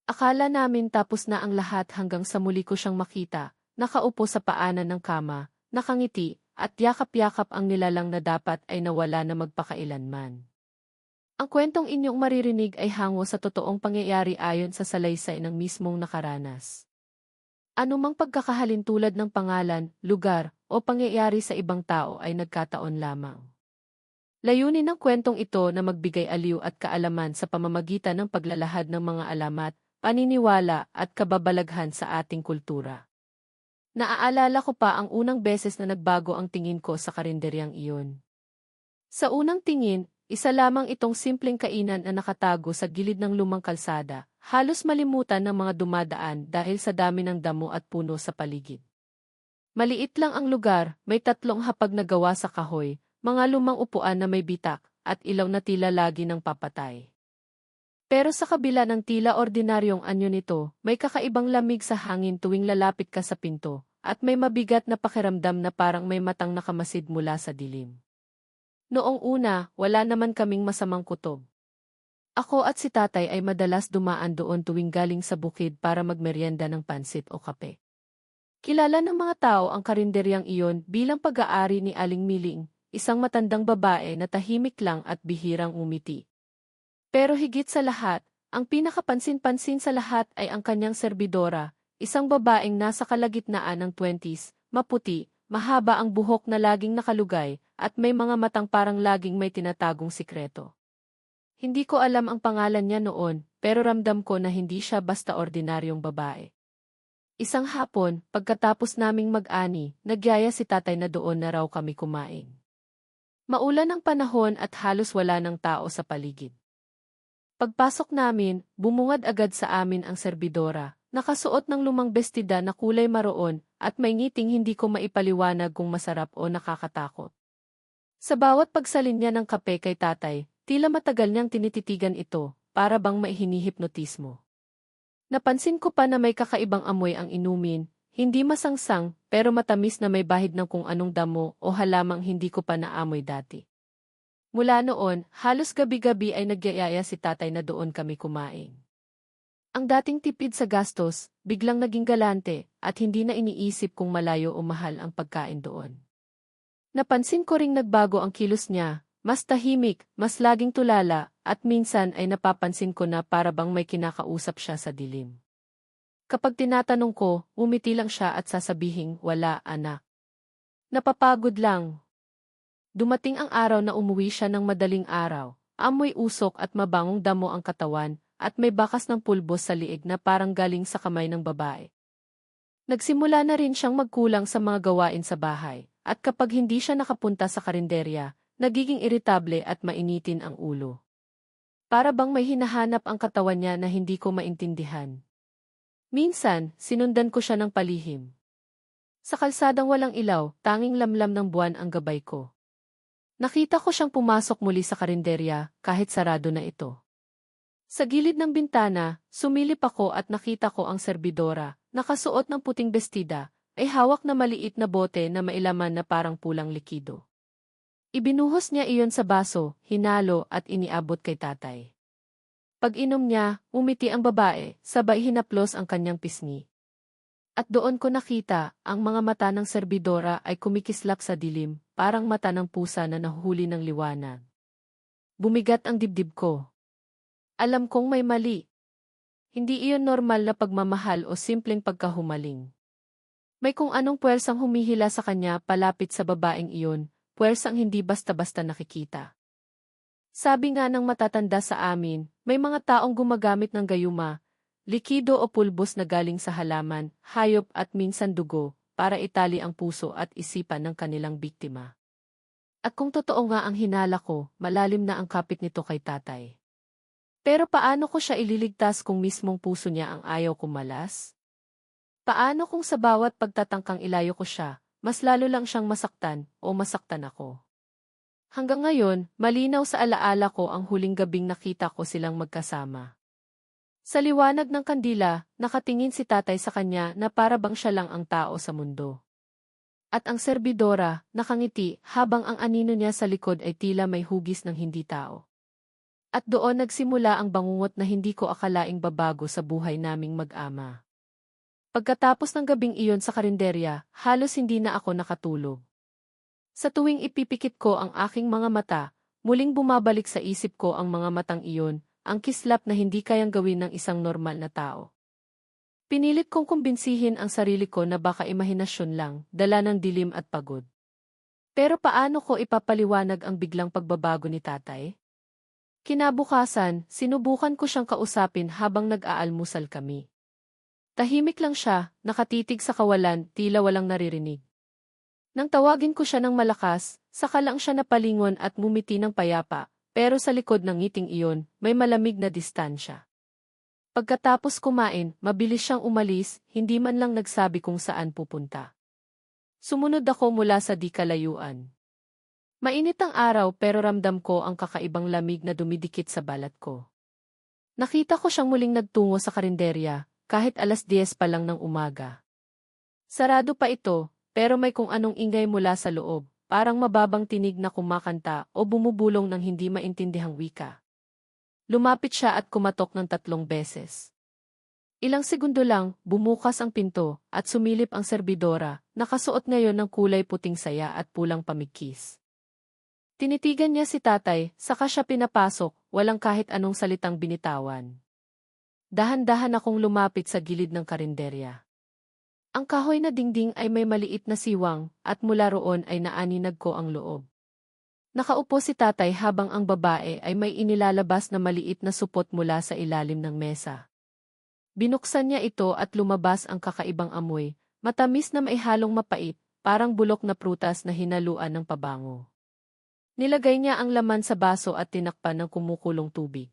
Akala namin tapos na ang lahat hanggang sa muli ko siyang makita, nakaupo sa paanan ng kama, nakangiti, at yakap-yakap ang nilalang na dapat ay nawala na magpakailanman. Ang kwentong inyong maririnig ay hango sa totoong pangyayari ayon sa salaysay ng mismong nakaranas. Anumang pagkakahalin tulad ng pangalan, lugar, o pangyayari sa ibang tao ay nagkataon lamang. Layunin ng kwentong ito na magbigay aliw at kaalaman sa pamamagitan ng paglalahad ng mga alamat, paniniwala at kababalaghan sa ating kultura. Naaalala ko pa ang unang beses na nagbago ang tingin ko sa karinderyang iyon. Sa unang tingin, isa lamang itong simpleng kainan na nakatago sa gilid ng lumang kalsada, halos malimutan ng mga dumadaan dahil sa dami ng damo at puno sa paligid. Maliit lang ang lugar, may 3 hapag na gawa sa kahoy, mga lumang upuan na may bitak, at ilaw na tila lagi ng papatay. Pero sa kabila ng tila ordinaryong anyo nito, may kakaibang lamig sa hangin tuwing lalapit ka sa pinto, at may mabigat na pakiramdam na parang may matang nakamasid mula sa dilim. Noong una, wala naman kaming masamang kutob. Ako at si tatay ay madalas dumaan doon tuwing galing sa bukid para magmeryenda ng pansit o kape. Kilala ng mga tao ang karinderyang iyon bilang pag-aari ni Aling Miling, isang matandang babae na tahimik lang at bihirang umiti. Pero higit sa lahat, ang pinakapansin-pansin sa lahat ay ang kanyang serbidora, isang babaeng nasa kalagitnaan ng 20s, maputi, mahaba ang buhok na laging nakalugay, at may mga matang parang laging may tinatagong sikreto. Hindi ko alam ang pangalan niya noon, pero ramdam ko na hindi siya basta ordinaryong babae. Isang hapon, pagkatapos naming mag-ani, nagyaya si tatay na doon na raw kami kumain. Maulan ang panahon at halos wala ng tao sa paligid. Pagpasok namin, bumungad agad sa amin ang serbidora, nakasuot ng lumang bestida na kulay maroon, at may ngiting hindi ko maipaliwanag kung masarap o nakakatakot. Sa bawat pagsalin niya ng kape kay tatay, tila matagal niyang tinititigan ito, para bang may hinihipnotismo. Napansin ko pa na may kakaibang amoy ang inumin, hindi masangsang, pero matamis na may bahid ng kung anong damo o halamang hindi ko pa naamoy dati. Mula noon, halos gabi-gabi ay nagyayaya si tatay na doon kami kumain. Ang dating tipid sa gastos, biglang naging galante, at hindi na iniisip kung malayo o mahal ang pagkain doon. Napansin ko ring nagbago ang kilos niya, mas tahimik, mas laging tulala, at minsan ay napapansin ko na para bang may kinakausap siya sa dilim. Kapag tinatanong ko, umiti lang siya at sasabihing, "Wala, anak. Napapagod lang." Dumating ang araw na umuwi siya ng madaling araw, amoy usok at mabangong damo ang katawan, at may bakas ng pulbos sa liig na parang galing sa kamay ng babae. Nagsimula na rin siyang magkulang sa mga gawain sa bahay, at kapag hindi siya nakapunta sa karinderya, nagiging iritable at mainitin ang ulo. Para bang may hinahanap ang katawan niya na hindi ko maintindihan. Minsan, sinundan ko siya ng palihim. Sa kalsadang walang ilaw, tanging lamlam ng buwan ang gabay ko. Nakita ko siyang pumasok muli sa karinderya, kahit sarado na ito. Sa gilid ng bintana, sumilip ako at nakita ko ang serbidora, nakasuot ng puting bestida, ay hawak na maliit na bote na mailaman na parang pulang likido. Ibinuhos niya iyon sa baso, hinalo at iniabot kay tatay. Pag-inom niya, umiti ang babae, sabay hinaplos ang kanyang pisngi. At doon ko nakita, ang mga mata ng serbidora ay kumikislap sa dilim, parang mata ng pusa na nahuhuli ng liwanag. Bumigat ang dibdib ko. Alam kong may mali. Hindi iyon normal na pagmamahal o simpleng pagkahumaling. May kung anong puwersang humihila sa kanya palapit sa babaeng iyon, puwersang hindi basta-basta nakikita. Sabi nga ng matatanda sa amin, may mga taong gumagamit ng gayuma, likido o pulbos na galing sa halaman, hayop at minsan dugo, para itali ang puso at isipan ng kanilang biktima. At kung totoo nga ang hinala ko, malalim na ang kapit nito kay tatay. Pero paano ko siya ililigtas kung mismong puso niya ang ayaw kumalas? Paano kung sa bawat pagtatangkang ilayo ko siya, mas lalo lang siyang masaktan o masaktan ako? Hanggang ngayon, malinaw sa alaala ko ang huling gabing nakita ko silang magkasama. Sa liwanag ng kandila, nakatingin si tatay sa kanya na para bang siya lang ang tao sa mundo. At ang serbidora, nakangiti habang ang anino niya sa likod ay tila may hugis ng hindi tao. At doon nagsimula ang bangungot na hindi ko akalaing babago sa buhay naming mag-ama. Pagkatapos ng gabing iyon sa karinderya, halos hindi na ako nakatulog. Sa tuwing ipipikit ko ang aking mga mata, muling bumabalik sa isip ko ang mga matang iyon, ang kislap na hindi kayang gawin ng isang normal na tao. Pinilit kong kumbinsihin ang sarili ko na baka imahinasyon lang, dala ng dilim at pagod. Pero paano ko ipapaliwanag ang biglang pagbabago ni tatay? Kinabukasan, sinubukan ko siyang kausapin habang nag-aalmusal kami. Tahimik lang siya, nakatitig sa kawalan, tila walang naririnig. Nang tawagin ko siya ng malakas, saka lang siya napalingon at ngumiti ng payapa, pero sa likod ng ngiting iyon, may malamig na distansya. Pagkatapos kumain, mabilis siyang umalis, hindi man lang nagsabi kung saan pupunta. Sumunod ako mula sa di kalayuan. Mainit ang araw pero ramdam ko ang kakaibang lamig na dumidikit sa balat ko. Nakita ko siyang muling nagtungo sa karinderya, kahit 10:00 pa lang ng umaga. Sarado pa ito, pero may kung anong ingay mula sa loob, parang mababang tinig na kumakanta o bumubulong ng hindi maintindihang wika. Lumapit siya at kumatok ng 3 beses. Ilang segundo lang, bumukas ang pinto, at sumilip ang serbidora, nakasuot ngayon ng kulay puting saya at pulang pamikis. Tinitigan niya si tatay, saka siya pinapasok, walang kahit anong salitang binitawan. Dahan-dahan akong lumapit sa gilid ng karinderya. Ang kahoy na dingding ay may maliit na siwang, at mula roon ay naaninag ko ang loob. Nakaupo si tatay habang ang babae ay may inilalabas na maliit na supot mula sa ilalim ng mesa. Binuksan niya ito at lumabas ang kakaibang amoy, matamis na may halong mapait, parang bulok na prutas na hinaluan ng pabango. Nilagay niya ang laman sa baso at tinakpan ng kumukulong tubig.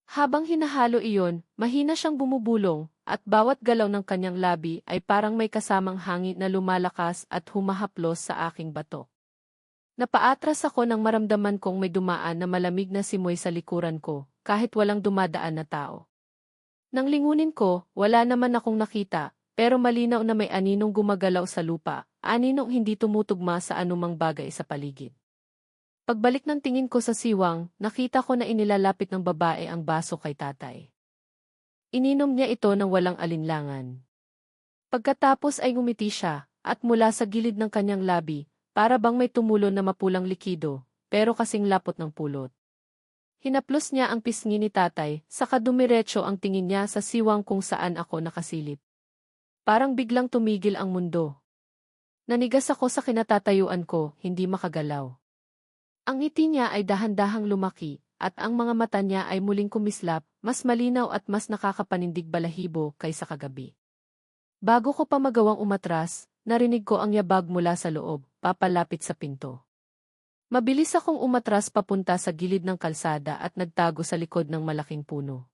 Habang hinahalo iyon, mahina siyang bumubulong, at bawat galaw ng kanyang labi ay parang may kasamang hangin na lumalakas at humahaplos sa aking batok. Napaatras ako nang maramdaman kong may dumaan na malamig na simoy sa likuran ko, kahit walang dumadaan na tao. Nang lingunin ko, wala naman akong nakita, pero malinaw na may aninong gumagalaw sa lupa, aninong hindi tumutugma sa anumang bagay sa paligid. Pagbalik ng tingin ko sa siwang, nakita ko na inilalapit ng babae ang baso kay tatay. Ininom niya ito ng walang alinlangan. Pagkatapos ay ngumiti siya, at mula sa gilid ng kanyang labi, para bang may tumulo na mapulang likido, pero kasing lapot ng pulot. Hinaplos niya ang pisngi ni tatay, saka dumiretso ang tingin niya sa siwang kung saan ako nakasilip. Parang biglang tumigil ang mundo. Nanigas ako sa kinatatayuan ko, hindi makagalaw. Ang ngiti niya ay dahan-dahang lumaki, at ang mga mata niya ay muling kumislap, mas malinaw at mas nakakapanindig balahibo kaysa kagabi. Bago ko pa magawang umatras, narinig ko ang yabag mula sa loob, papalapit sa pinto. Mabilis akong umatras papunta sa gilid ng kalsada at nagtago sa likod ng malaking puno.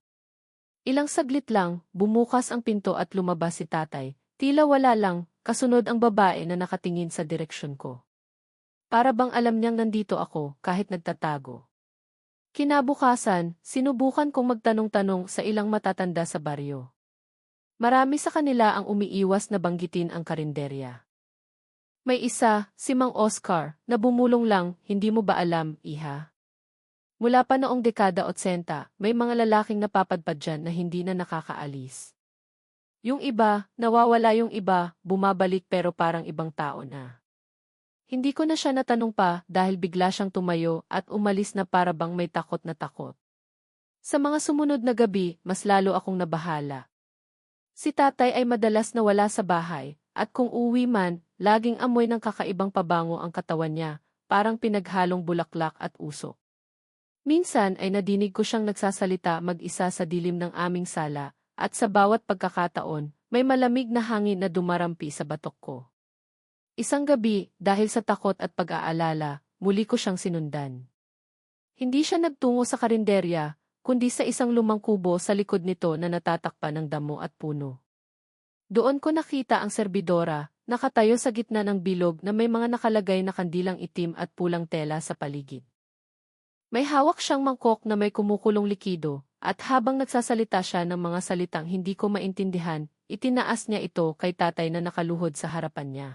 Ilang saglit lang, bumukas ang pinto at lumabas si tatay, tila wala lang, kasunod ang babae na nakatingin sa direksyon ko. Para bang alam niyang nandito ako, kahit nagtatago. Kinabukasan, sinubukan kong magtanong-tanong sa ilang matatanda sa baryo. Marami sa kanila ang umiiwas na banggitin ang karinderya. May isa, si Mang Oscar, na bumulong lang, hindi mo ba alam, iha? Mula pa noong dekada 80, may mga lalaking napapadpad dyan na hindi na nakakaalis. Yung iba, nawawala yung iba, bumabalik pero parang ibang tao na. Hindi ko na siya natanong pa dahil bigla siyang tumayo at umalis na para bang may takot na takot. Sa mga sumunod na gabi, mas lalo akong nabahala. Si tatay ay madalas na wala sa bahay, at kung uwi man, laging amoy ng kakaibang pabango ang katawan niya, parang pinaghalong bulaklak at usok. Minsan ay nadinig ko siyang nagsasalita mag-isa sa dilim ng aming sala, at sa bawat pagkakataon, may malamig na hangin na dumarampi sa batok ko. Isang gabi, dahil sa takot at pag-aalala, muli ko siyang sinundan. Hindi siya nagtungo sa karinderya, kundi sa isang lumang kubo sa likod nito na natatakpan ng damo at puno. Doon ko nakita ang serbidora, nakatayo sa gitna ng bilog na may mga nakalagay na kandilang itim at pulang tela sa paligid. May hawak siyang mangkok na may kumukulong likido, at habang nagsasalita siya ng mga salitang hindi ko maintindihan, itinaas niya ito kay tatay na nakaluhod sa harapan niya.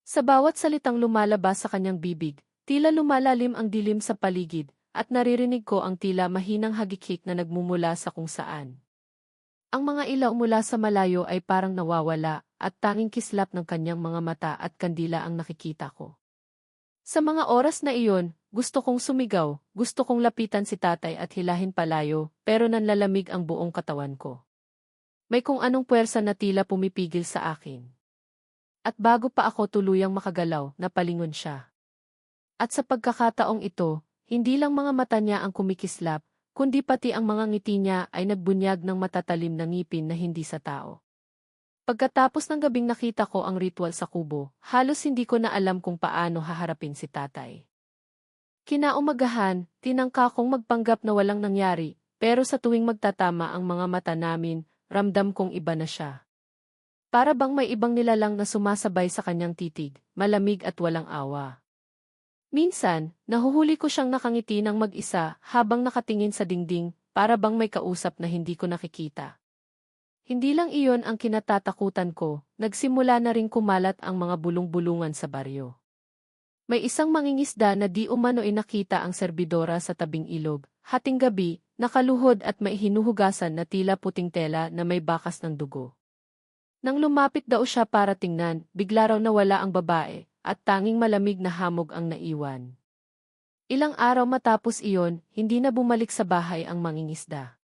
Sa bawat salitang lumalabas sa kanyang bibig, tila lumalalim ang dilim sa paligid, at naririnig ko ang tila mahinang hagikik na nagmumula sa kung saan. Ang mga ilaw mula sa malayo ay parang nawawala at tanging kislap ng kanyang mga mata at kandila ang nakikita ko. Sa mga oras na iyon, gusto kong sumigaw, gusto kong lapitan si tatay at hilahin palayo, pero nanlalamig ang buong katawan ko. May kung anong puwersa na tila pumipigil sa akin. At bago pa ako tuluyang makagalaw, napalingon siya. At sa pagkakataong ito, hindi lang mga mata niya ang kumikislap, kundi pati ang mga ngiti niya ay nagbunyag ng matatalim na ngipin na hindi sa tao. Pagkatapos ng gabing nakita ko ang ritual sa kubo, halos hindi ko na alam kung paano haharapin si tatay. Kinaumagahan, tinangka kong magpanggap na walang nangyari, pero sa tuwing magtatama ang mga mata namin, ramdam kong iba na siya. Para bang may ibang nilalang na sumasabay sa kanyang titig, malamig at walang awa. Minsan, nahuhuli ko siyang nakangiti ng mag-isa habang nakatingin sa dingding, para bang may kausap na hindi ko nakikita. Hindi lang iyon ang kinatatakutan ko, nagsimula na ring kumalat ang mga bulong-bulungan sa baryo. May isang mangingisda na di umano nakita ang serbidora sa tabing ilog, hating gabi, nakaluhod at may hinuhugasan na tila puting tela na may bakas ng dugo. Nang lumapit daw siya para tingnan, bigla raw nawala ang babae, at tanging malamig na hamog ang naiwan. Ilang araw matapos iyon, hindi na bumalik sa bahay ang mangingisda.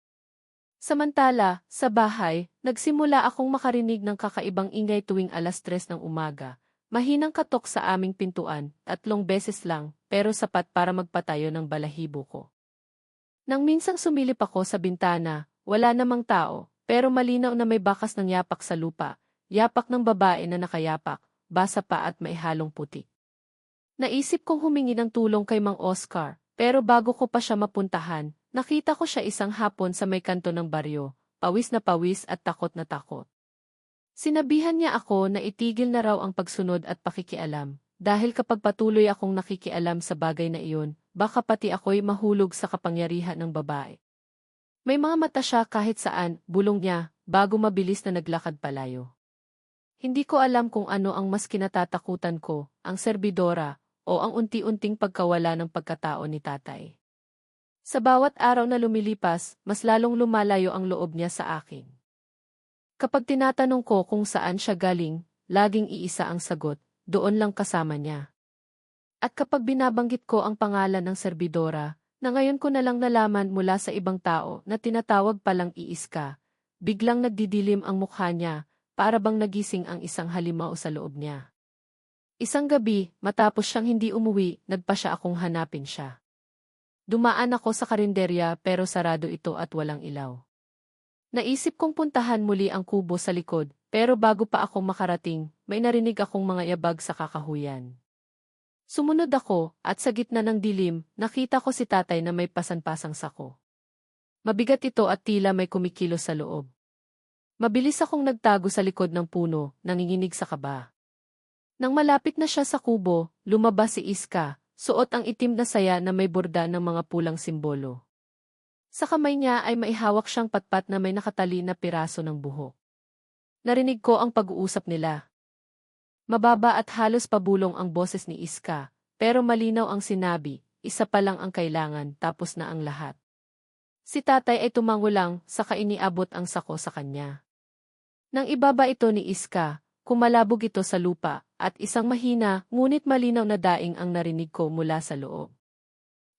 Samantala, sa bahay, nagsimula akong makarinig ng kakaibang ingay tuwing 3:00 ng umaga. Mahinang katok sa aming pintuan, 3 beses lang, pero sapat para magpatayo ng balahibo ko. Nang minsang sumilip ako sa bintana, wala namang tao, pero malinaw na may bakas ng yapak sa lupa, yapak ng babae na nakayapak, basa pa at may halong puti. Naisip kong humingi ng tulong kay Mang Oscar, pero bago ko pa siya mapuntahan, nakita ko siya isang hapon sa may kanto ng baryo, pawis na pawis at takot na takot. Sinabihan niya ako na itigil na raw ang pagsunod at pakikialam, dahil kapag patuloy akong nakikialam sa bagay na iyon, baka pati ako'y mahulog sa kapangyarihan ng babae. May mga mata siya kahit saan, bulong niya, bago mabilis na naglakad palayo. Hindi ko alam kung ano ang mas kinatatakutan ko, ang serbidora, o ang unti-unting pagkawala ng pagkatao ni tatay. Sa bawat araw na lumilipas, mas lalong lumalayo ang loob niya sa akin. Kapag tinatanong ko kung saan siya galing, laging iisa ang sagot, doon lang kasama niya. At kapag binabanggit ko ang pangalan ng serbidora, na ngayon ko na lang nalaman mula sa ibang tao na tinatawag palang Iiska, biglang nagdidilim ang mukha niya, para bang nagising ang isang halimaw sa loob niya. Isang gabi, matapos siyang hindi umuwi, nagpa siya akong hanapin siya. Dumaan ako sa karinderya pero sarado ito at walang ilaw. Naisip kong puntahan muli ang kubo sa likod, pero bago pa ako makarating, may narinig akong mga yabag sa kakahuyan. Sumunod ako, at sa gitna ng dilim, nakita ko si tatay na may pasan-pasang sako. Mabigat ito at tila may kumikilos sa loob. Mabilis akong nagtago sa likod ng puno, nanginginig sa kaba. Nang malapit na siya sa kubo, lumabas si Iska, suot ang itim na saya na may borda ng mga pulang simbolo. Sa kamay niya ay maihawak siyang patpat na may nakatali na piraso ng buhok. Narinig ko ang pag-uusap nila. Mababa at halos pabulong ang boses ni Iska, pero malinaw ang sinabi, isa pa lang ang kailangan tapos na ang lahat. Si tatay ay tumango lang, saka iniabot ang sako sa kanya. Nang ibaba ito ni Iska, kumalabog ito sa lupa, at isang mahina, ngunit malinaw na daing ang narinig ko mula sa loob.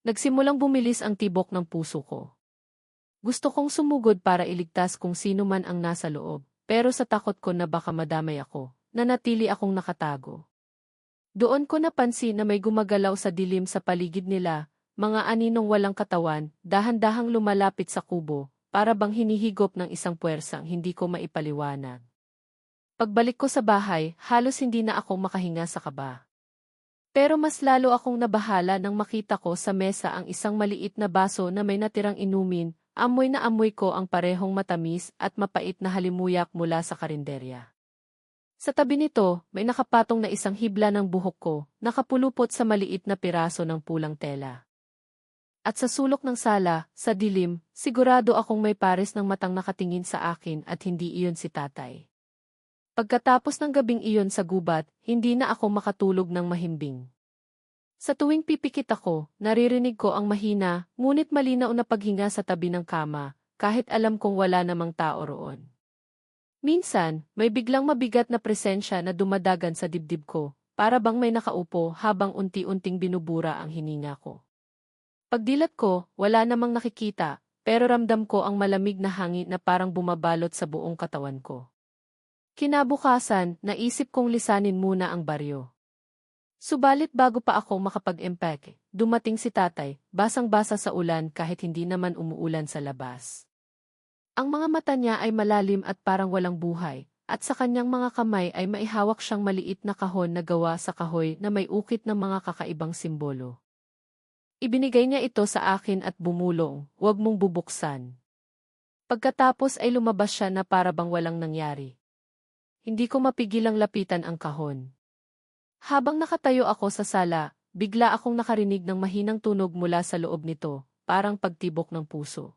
Nagsimulang bumilis ang tibok ng puso ko. Gusto kong sumugod para iligtas kung sino man ang nasa loob, pero sa takot ko na baka madamay ako, nanatili akong nakatago. Doon ko napansin na may gumagalaw sa dilim sa paligid nila, mga aninong walang katawan, dahan-dahang lumalapit sa kubo, para bang hinihigop ng isang puwersang hindi ko maipaliwanag. Pagbalik ko sa bahay, halos hindi na ako makahinga sa kaba. Pero mas lalo akong nabahala nang makita ko sa mesa ang isang maliit na baso na may natirang inumin, amoy na amoy ko ang parehong matamis at mapait na halimuyak mula sa karinderya. Sa tabi nito, may nakapatong na isang hibla ng buhok ko, nakapulupot sa maliit na piraso ng pulang tela. At sa sulok ng sala, sa dilim, sigurado akong may pares ng matang nakatingin sa akin at hindi iyon si tatay. Pagkatapos ng gabing iyon sa gubat, hindi na ako makatulog ng mahimbing. Sa tuwing pipikit ako, naririnig ko ang mahina, ngunit malinaw na paghinga sa tabi ng kama, kahit alam kong wala namang tao roon. Minsan, may biglang mabigat na presensya na dumadagan sa dibdib ko, para bang may nakaupo habang unti-unting binubura ang hininga ko. Pagdilat ko, wala namang nakikita, pero ramdam ko ang malamig na hangin na parang bumabalot sa buong katawan ko. Kinabukasan, naisip kong lisanin muna ang baryo. Subalit bago pa ako makapag-empake, dumating si tatay, basang-basa sa ulan kahit hindi naman umuulan sa labas. Ang mga mata niya ay malalim at parang walang buhay, at sa kanyang mga kamay ay maihawak siyang maliit na kahon na gawa sa kahoy na may ukit ng mga kakaibang simbolo. Ibinigay niya ito sa akin at bumulong, "Huwag mong bubuksan." Pagkatapos ay lumabas siya na para bang walang nangyari. Hindi ko mapigilang lapitan ang kahon. Habang nakatayo ako sa sala, bigla akong nakarinig ng mahinang tunog mula sa loob nito, parang pagtibok ng puso.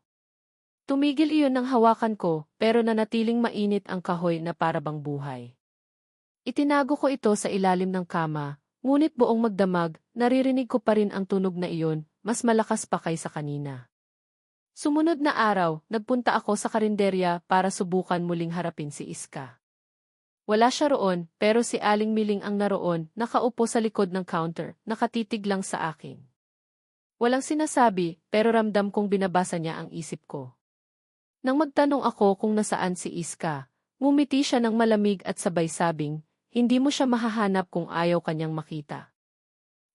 Tumigil iyon ng hawakan ko, pero nanatiling mainit ang kahoy na para bang buhay. Itinago ko ito sa ilalim ng kama, ngunit buong magdamag, naririnig ko pa rin ang tunog na iyon, mas malakas pa kaysa kanina. Sumunod na araw, nagpunta ako sa karinderya para subukan muling harapin si Iska. Wala siya roon, pero si Aling Miling ang naroon, nakaupo sa likod ng counter, nakatitig lang sa akin. Walang sinasabi, pero ramdam kong binabasa niya ang isip ko. Nang magtanong ako kung nasaan si Iska, ngumiti siya ng malamig at sabay sabing, "Hindi mo siya mahahanap kung ayaw kanyang makita."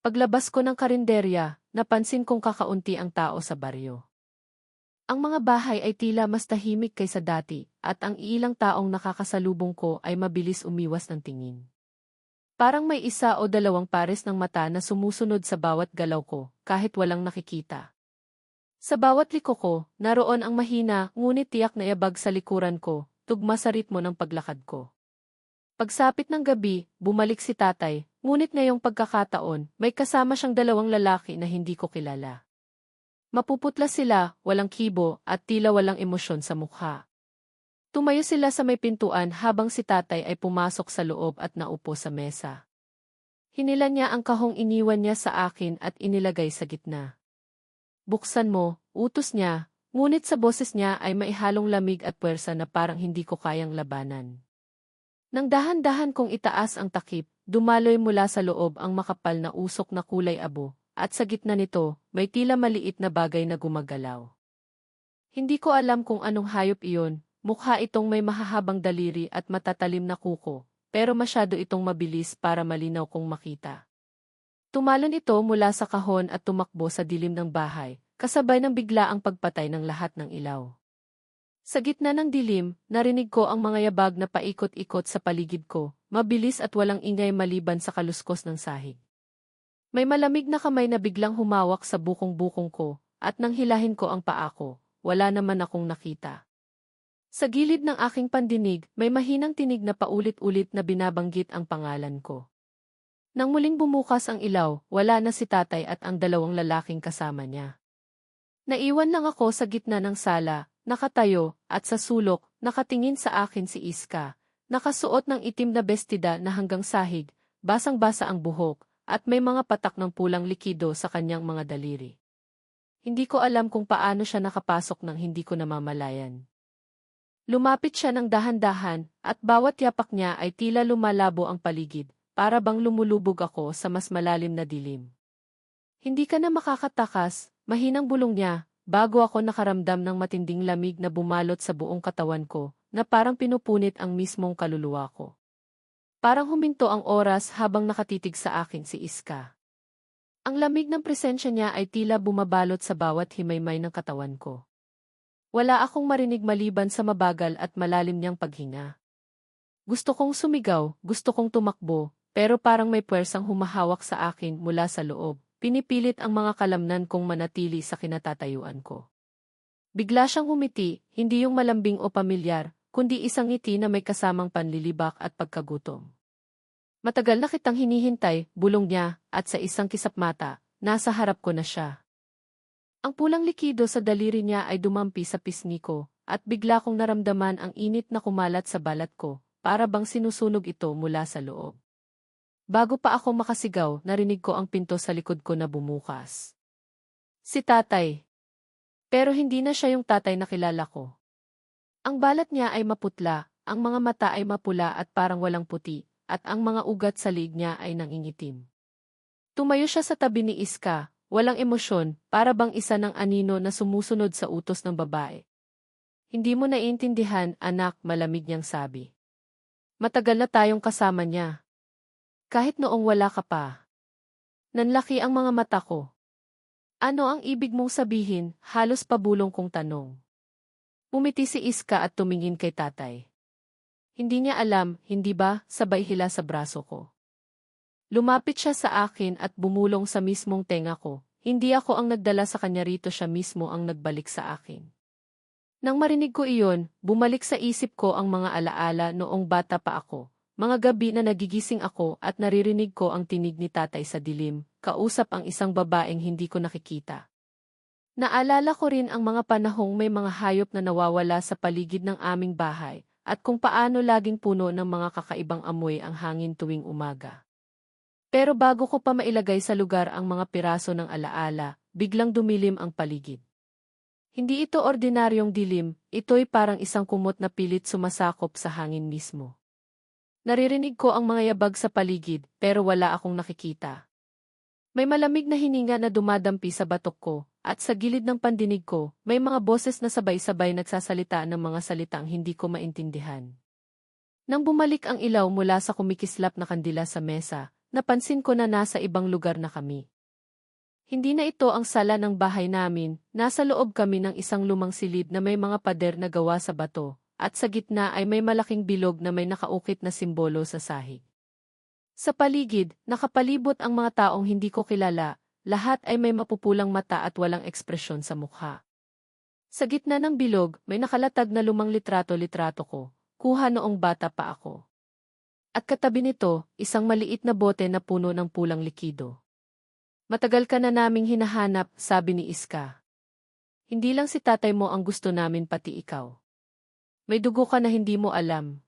Paglabas ko ng karinderya, napansin kong kakaunti ang tao sa baryo. Ang mga bahay ay tila mas tahimik kaysa dati, at ang ilang taong nakakasalubong ko ay mabilis umiwas ng tingin. Parang may isa o dalawang pares ng mata na sumusunod sa bawat galaw ko, kahit walang nakikita. Sa bawat liko ko, naroon ang mahina, ngunit tiyak na yabag sa likuran ko, tugma sa ritmo ng paglakad ko. Pagsapit ng gabi, bumalik si tatay, ngunit ngayong pagkakataon, may kasama siyang dalawang lalaki na hindi ko kilala. Mapuputla sila, walang kibo, at tila walang emosyon sa mukha. Tumayo sila sa may pintuan habang si tatay ay pumasok sa loob at naupo sa mesa. Hinilan niya ang kahong iniwan niya sa akin at inilagay sa gitna. "Buksan mo," utos niya, ngunit sa boses niya ay maihalong lamig at puwersa na parang hindi ko kayang labanan. Nang dahan-dahan kong itaas ang takip, dumaloy mula sa loob ang makapal na usok na kulay abo. At sa gitna nito, may tila maliit na bagay na gumagalaw. Hindi ko alam kung anong hayop iyon, mukha itong may mahahabang daliri at matatalim na kuko, pero masyado itong mabilis para malinaw kong makita. Tumalon ito mula sa kahon at tumakbo sa dilim ng bahay, kasabay ng bigla ang pagpatay ng lahat ng ilaw. Sa gitna ng dilim, narinig ko ang mga yabag na paikot-ikot sa paligid ko, mabilis at walang ingay maliban sa kaluskos ng sahig. May malamig na kamay na biglang humawak sa bukong-bukong ko, at nang hilahin ko ang paa ko, wala naman akong nakita. Sa gilid ng aking pandinig, may mahinang tinig na paulit-ulit na binabanggit ang pangalan ko. Nang muling bumukas ang ilaw, wala na si tatay at ang dalawang lalaking kasama niya. Naiwan lang ako sa gitna ng sala, nakatayo, at sa sulok, nakatingin sa akin si Iska, nakasuot ng itim na bestida na hanggang sahig, basang-basa ang buhok, at may mga patak ng pulang likido sa kanyang mga daliri. Hindi ko alam kung paano siya nakapasok nang hindi ko namamalayan. Lumapit siya ng dahan-dahan, at bawat yapak niya ay tila lumalabo ang paligid, para bang lumulubog ako sa mas malalim na dilim. "Hindi ka na makakatakas," mahinang bulong niya, bago ako nakaramdam ng matinding lamig na bumalot sa buong katawan ko, na parang pinupunit ang mismong kaluluwa ko. Parang huminto ang oras habang nakatitig sa akin si Iska. Ang lamig ng presensya niya ay tila bumabalot sa bawat himaymay ng katawan ko. Wala akong marinig maliban sa mabagal at malalim niyang paghinga. Gusto kong sumigaw, gusto kong tumakbo, pero parang may puwersang humahawak sa akin mula sa loob, pinipilit ang mga kalamnan kong manatili sa kinatatayuan ko. Bigla siyang humiti, hindi yung malambing o pamilyar, kundi isang ngiti na may kasamang panlilibak at pagkagutom. "Matagal na kitang hinihintay," bulong niya, at sa isang kisap mata, nasa harap ko na siya. Ang pulang likido sa daliri niya ay dumampi sa pisngi ko, at bigla kong naramdaman ang init na kumalat sa balat ko, para bang sinusunog ito mula sa loob. Bago pa ako makasigaw, narinig ko ang pinto sa likod ko na bumukas. Si tatay. Pero hindi na siya yung tatay na kilala ko. Ang balat niya ay maputla, ang mga mata ay mapula at parang walang puti, at ang mga ugat sa liig niya ay nangingitim. Tumayo siya sa tabi ni Iska, walang emosyon, para bang isa ng anino na sumusunod sa utos ng babae. Hindi mo naiintindihan, anak, malamig niyang sabi. Matagal na tayong kasama niya. Kahit noong wala ka pa. Nanlaki ang mga mata ko. Ano ang ibig mong sabihin? Halos pabulong kong tanong. Umiti si Iska at tumingin kay tatay. Hindi niya alam, hindi ba, sabay hila sa braso ko. Lumapit siya sa akin at bumulong sa mismong tenga ko. Hindi ako ang nagdala sa kanya rito, siya mismo ang nagbalik sa akin. Nang marinig ko iyon, bumalik sa isip ko ang mga alaala noong bata pa ako. Mga gabi na nagigising ako at naririnig ko ang tinig ni tatay sa dilim, kausap ang isang babaeng hindi ko nakikita. Naalala ko rin ang mga panahong may mga hayop na nawawala sa paligid ng aming bahay, at kung paano laging puno ng mga kakaibang amoy ang hangin tuwing umaga. Pero bago ko pa mailagay sa lugar ang mga piraso ng alaala, biglang dumilim ang paligid. Hindi ito ordinaryong dilim, ito'y parang isang kumot na pilit sumasakop sa hangin mismo. Naririnig ko ang mga yabag sa paligid, pero wala akong nakikita. May malamig na hininga na dumadampi sa batok ko, at sa gilid ng pandinig ko, may mga boses na sabay-sabay nagsasalita ng mga salitang hindi ko maintindihan. Nang bumalik ang ilaw mula sa kumikislap na kandila sa mesa, napansin ko na nasa ibang lugar na kami. Hindi na ito ang sala ng bahay namin, nasa loob kami ng isang lumang silid na may mga pader na gawa sa bato, at sa gitna ay may malaking bilog na may nakaukit na simbolo sa sahig. Sa paligid, nakapalibot ang mga taong hindi ko kilala, lahat ay may mapupulang mata at walang ekspresyon sa mukha. Sa gitna ng bilog, may nakalatag na lumang litrato-litrato ko, kuha noong bata pa ako. At katabi nito, isang maliit na bote na puno ng pulang likido. Matagal ka na naming hinahanap, sabi ni Iska. Hindi lang si tatay mo ang gusto namin pati ikaw. May dugo ka na hindi mo alam.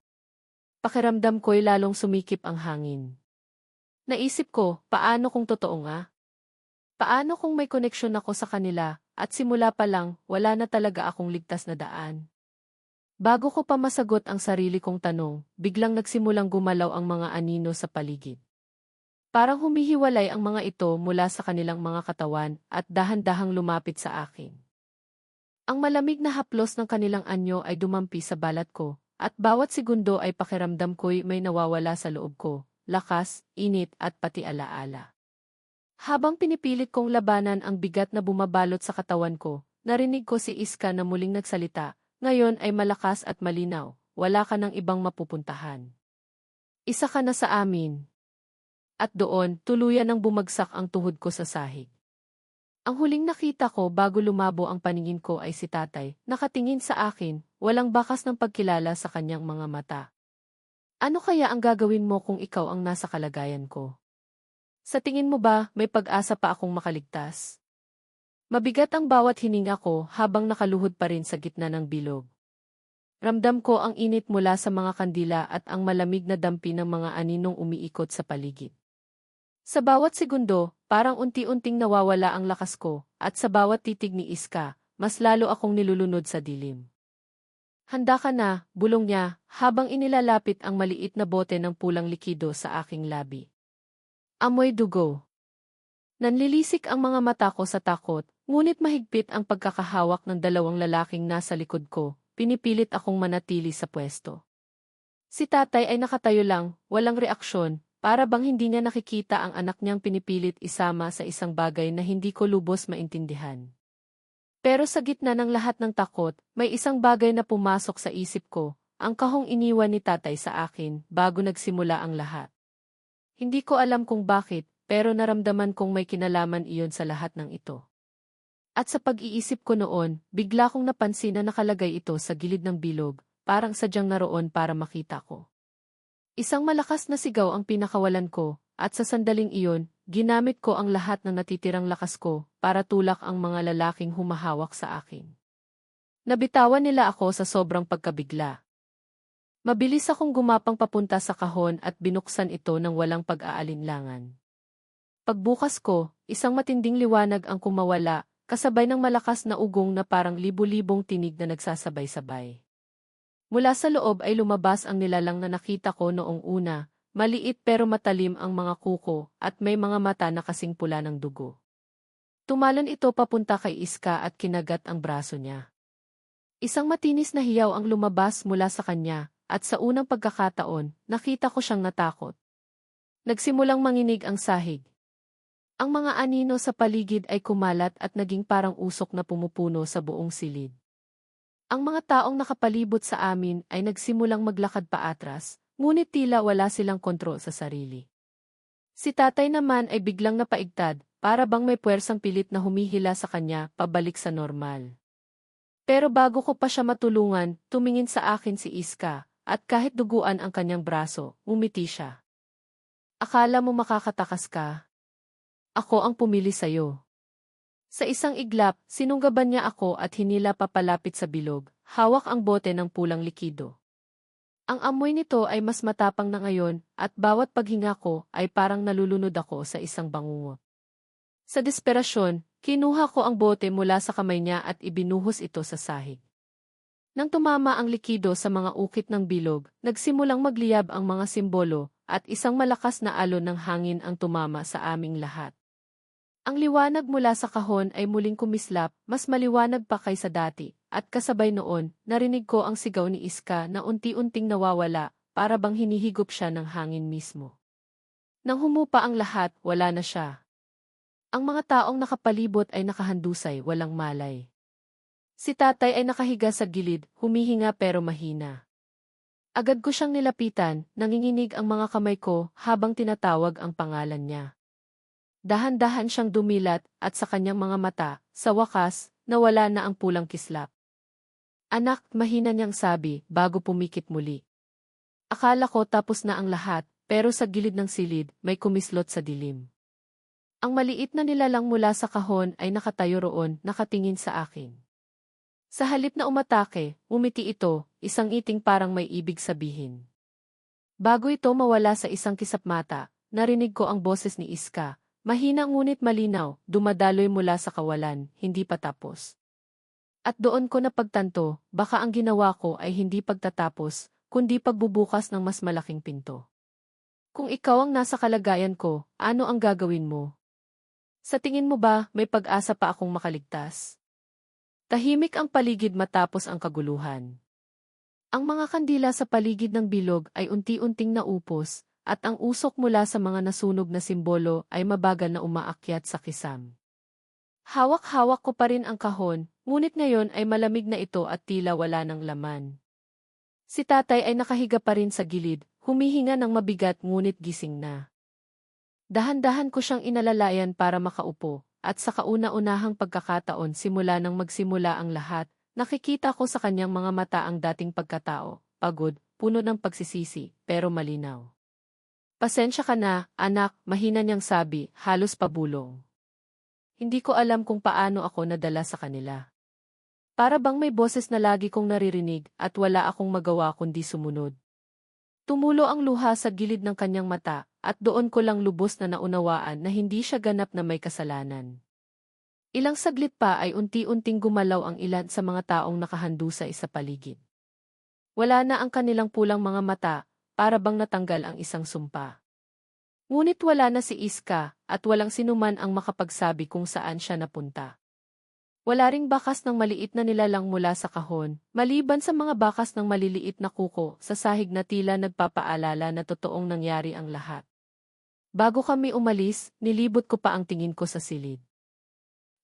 Pakiramdam ko'y lalong sumikip ang hangin. Naisip ko, paano kung totoo nga? Paano kung may koneksyon ako sa kanila, at simula pa lang, wala na talaga akong ligtas na daan? Bago ko pa masagot ang sarili kong tanong, biglang nagsimulang gumalaw ang mga anino sa paligid. Parang humihiwalay ang mga ito mula sa kanilang mga katawan at dahan-dahang lumapit sa akin. Ang malamig na haplos ng kanilang anyo ay dumampi sa balat ko, at bawat segundo ay pakiramdam ko'y may nawawala sa loob ko, lakas, init at pati alaala. Habang pinipilit kong labanan ang bigat na bumabalot sa katawan ko, narinig ko si Iska na muling nagsalita. Ngayon ay malakas at malinaw, wala ka ng ibang mapupuntahan. Isa ka na sa amin. At doon, tuluyan nang bumagsak ang tuhod ko sa sahig. Ang huling nakita ko bago lumabo ang paningin ko ay si tatay, nakatingin sa akin, walang bakas ng pagkilala sa kanyang mga mata. Ano kaya ang gagawin mo kung ikaw ang nasa kalagayan ko? Sa tingin mo ba, may pag-asa pa akong makaligtas? Mabigat ang bawat hininga ko habang nakaluhod pa rin sa gitna ng bilog. Ramdam ko ang init mula sa mga kandila at ang malamig na dampi ng mga aninong umiikot sa paligid. Sa bawat segundo, parang unti-unting nawawala ang lakas ko, at sa bawat titig ni Iska, mas lalo akong nilulunod sa dilim. Handa ka na, bulong niya, habang inilalapit ang maliit na bote ng pulang likido sa aking labi. Amoy dugo. Nanlilisik ang mga mata ko sa takot, ngunit mahigpit ang pagkakahawak ng dalawang lalaking nasa likod ko, pinipilit akong manatili sa pwesto. Si tatay ay nakatayo lang, walang reaksyon, para bang hindi niya nakikita ang anak niyang pinipilit isama sa isang bagay na hindi ko lubos maintindihan. Pero sa gitna ng lahat ng takot, may isang bagay na pumasok sa isip ko, ang kahong iniwan ni tatay sa akin bago nagsimula ang lahat. Hindi ko alam kung bakit, pero naramdaman kong may kinalaman iyon sa lahat ng ito. At sa pag-iisip ko noon, bigla kong napansin na nakalagay ito sa gilid ng bilog, parang sadyang naroon para makita ko. Isang malakas na sigaw ang pinakawalan ko, at sa sandaling iyon, ginamit ko ang lahat ng natitirang lakas ko para tulak ang mga lalaking humahawak sa akin. Nabitawan nila ako sa sobrang pagkabigla. Mabilis akong gumapang papunta sa kahon at binuksan ito ng walang pag-aalinlangan. Pagbukas ko, isang matinding liwanag ang kumawala, kasabay ng malakas na ugong na parang libu-libong tinig na nagsasabay-sabay. Mula sa loob ay lumabas ang nilalang na nakita ko noong una, maliit pero matalim ang mga kuko at may mga mata na kasing pula ng dugo. Tumalon ito papunta kay Iska at kinagat ang braso niya. Isang matinis na hiyaw ang lumabas mula sa kanya, at sa unang pagkakataon, nakita ko siyang natakot. Nagsimulang manginig ang sahig. Ang mga anino sa paligid ay kumalat at naging parang usok na pumupuno sa buong silid. Ang mga taong nakapalibot sa amin ay nagsimulang maglakad paatras, ngunit tila wala silang kontrol sa sarili. Si tatay naman ay biglang napaigtad, para bang may puwersang pilit na humihila sa kanya pabalik sa normal. Pero bago ko pa siya matulungan, tumingin sa akin si Iska, at kahit duguan ang kanyang braso, umiti siya. Akala mo makakatakas ka? Ako ang pumili sa'yo. Sa isang iglap, sinunggaban niya ako at hinila papalapit sa bilog, hawak ang bote ng pulang likido. Ang amoy nito ay mas matapang na ngayon, at bawat paghinga ko ay parang nalulunod ako sa isang bangungot. Sa desperasyon, kinuha ko ang bote mula sa kamay niya at ibinuhos ito sa sahig. Nang tumama ang likido sa mga ukit ng bilog, nagsimulang magliyab ang mga simbolo, at isang malakas na alon ng hangin ang tumama sa aming lahat. Ang liwanag mula sa kahon ay muling kumislap, mas maliwanag pa kaysa dati, at kasabay noon, narinig ko ang sigaw ni Iska na unti-unting nawawala, para bang hinihigop siya ng hangin mismo. Nang humupa ang lahat, wala na siya. Ang mga taong nakapalibot ay nakahandusay, walang malay. Si tatay ay nakahiga sa gilid, humihinga pero mahina. Agad ko siyang nilapitan, nanginginig ang mga kamay ko habang tinatawag ang pangalan niya. Dahan-dahan siyang dumilat at sa kanyang mga mata, sa wakas, nawala na ang pulang kislap. Anak, mahina niyang sabi bago pumikit muli. Akala ko tapos na ang lahat, pero sa gilid ng silid, may kumislot sa dilim. Ang maliit na nilalang mula sa kahon ay nakatayo roon, nakatingin sa akin. Sa halip na umatake, umiti ito, isang iting parang may ibig sabihin. Bago ito mawala sa isang kisap mata, narinig ko ang boses ni Iska. Mahina ngunit malinaw, dumadaloy mula sa kawalan, hindi pa tapos. At doon ko napagtanto, baka ang ginawa ko ay hindi pagtatapos, kundi pagbubukas ng mas malaking pinto. Kung ikaw ang nasa kalagayan ko, ano ang gagawin mo? Sa tingin mo ba, may pag-asa pa akong makaligtas? Tahimik ang paligid matapos ang kaguluhan. Ang mga kandila sa paligid ng bilog ay unti-unting naupos, at ang usok mula sa mga nasunog na simbolo ay mabagal na umaakyat sa kisam. Hawak-hawak ko pa rin ang kahon, ngunit ngayon ay malamig na ito at tila wala ng laman. Si tatay ay nakahiga pa rin sa gilid, humihinga ng mabigat ngunit gising na. Dahan-dahan ko siyang inalalayan para makaupo, at sa kauna-unahang pagkakataon simula nang magsimula ang lahat, nakikita ko sa kanyang mga mata ang dating pagkatao, pagod, puno ng pagsisisi, pero malinaw. Pasensya ka na, anak, mahina niyang sabi, halos pabulong. Hindi ko alam kung paano ako nadala sa kanila. Para bang may boses na lagi kong naririnig at wala akong magawa kundi sumunod. Tumulo ang luha sa gilid ng kanyang mata at doon ko lang lubos na naunawaan na hindi siya ganap na may kasalanan. Ilang saglit pa ay unti-unting gumalaw ang ilan sa mga taong nakahandusay sa paligid. Wala na ang kanilang pulang mga mata, para bang natanggal ang isang sumpa. Ngunit wala na si Iska, at walang sinuman ang makapagsabi kung saan siya napunta. Wala ring bakas ng maliit na nilalang mula sa kahon, maliban sa mga bakas ng maliliit na kuko sa sahig na tila nagpapaalala na totoong nangyari ang lahat. Bago kami umalis, nilibot ko pa ang tingin ko sa silid.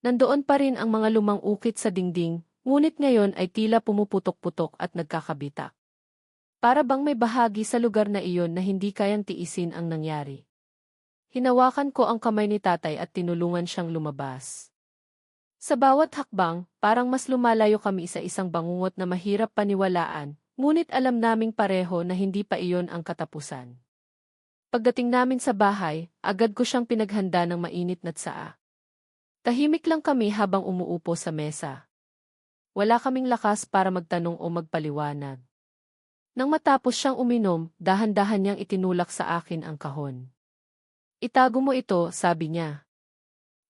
Nandoon pa rin ang mga lumang ukit sa dingding, ngunit ngayon ay tila pumuputok-putok at nagkakabitak. Para bang may bahagi sa lugar na iyon na hindi kayang tiisin ang nangyari. Hinawakan ko ang kamay ni tatay at tinulungan siyang lumabas. Sa bawat hakbang, parang mas lumalayo kami sa isang bangungot na mahirap paniwalaan, ngunit alam naming pareho na hindi pa iyon ang katapusan. Pagdating namin sa bahay, agad ko siyang pinaghanda ng mainit na tsaa. Tahimik lang kami habang umuupo sa mesa. Wala kaming lakas para magtanong o magpaliwanag. Nang matapos siyang uminom, dahan-dahan niyang itinulak sa akin ang kahon. Itago mo ito, sabi niya.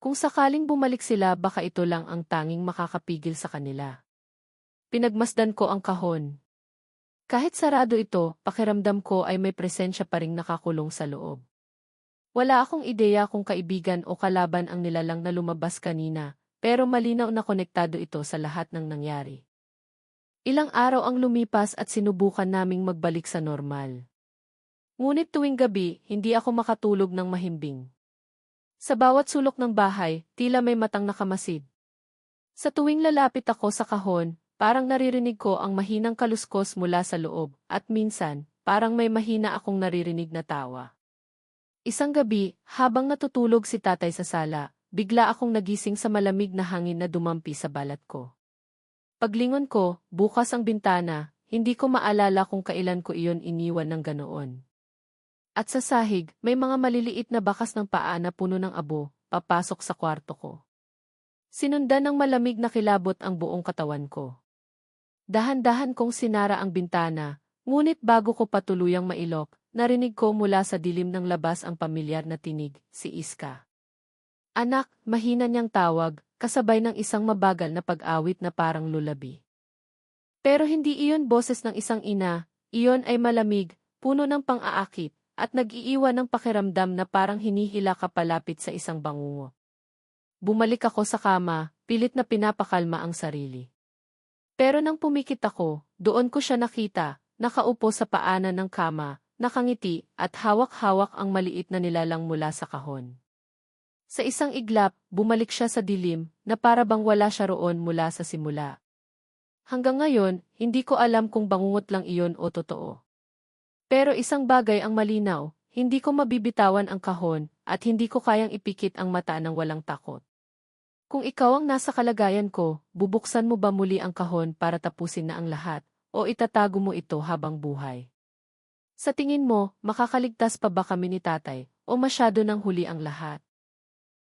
Kung sakaling bumalik sila baka ito lang ang tanging makakapigil sa kanila. Pinagmasdan ko ang kahon. Kahit sarado ito, pakiramdam ko ay may presensya pa ring nakakulong sa loob. Wala akong ideya kung kaibigan o kalaban ang nilalang na lumabas kanina, pero malinaw na konektado ito sa lahat ng nangyari. Ilang araw ang lumipas at sinubukan naming magbalik sa normal. Ngunit tuwing gabi, hindi ako makatulog ng mahimbing. Sa bawat sulok ng bahay, tila may matang nakamasid. Sa tuwing lalapit ako sa kahon, parang naririnig ko ang mahinang kaluskos mula sa loob, at minsan, parang may mahina akong naririnig na tawa. Isang gabi, habang natutulog si tatay sa sala, bigla akong nagising sa malamig na hangin na dumampi sa balat ko. Paglingon ko, bukas ang bintana, hindi ko maalala kung kailan ko iyon iniwan ng ganoon. At sa sahig, may mga maliliit na bakas ng paa na puno ng abo, papasok sa kwarto ko. Sinundan ng malamig na kilabot ang buong katawan ko. Dahan-dahan kong sinara ang bintana, ngunit bago ko patuluyang mailok, narinig ko mula sa dilim ng labas ang pamilyar na tinig, si Iska. Anak, mahina niyang tawag, kasabay ng isang mabagal na pag-awit na parang lulabi. Pero hindi iyon boses ng isang ina, iyon ay malamig, puno ng pang-aakit, at nag-iiwan ng pakiramdam na parang hinihila ka palapit sa isang bangungot. Bumalik ako sa kama, pilit na pinapakalma ang sarili. Pero nang pumikit ako, doon ko siya nakita, nakaupo sa paanan ng kama, nakangiti, at hawak-hawak ang maliit na nilalang mula sa kahon. Sa isang iglap, bumalik siya sa dilim, na para bang wala siya roon mula sa simula. Hanggang ngayon, hindi ko alam kung bangungot lang iyon o totoo. Pero isang bagay ang malinaw, hindi ko mabibitawan ang kahon, at hindi ko kayang ipikit ang mata ng walang takot. Kung ikaw ang nasa kalagayan ko, bubuksan mo ba muli ang kahon para tapusin na ang lahat, o itatago mo ito habang buhay? Sa tingin mo, makakaligtas pa ba kami ni tatay, o masyado nang huli ang lahat?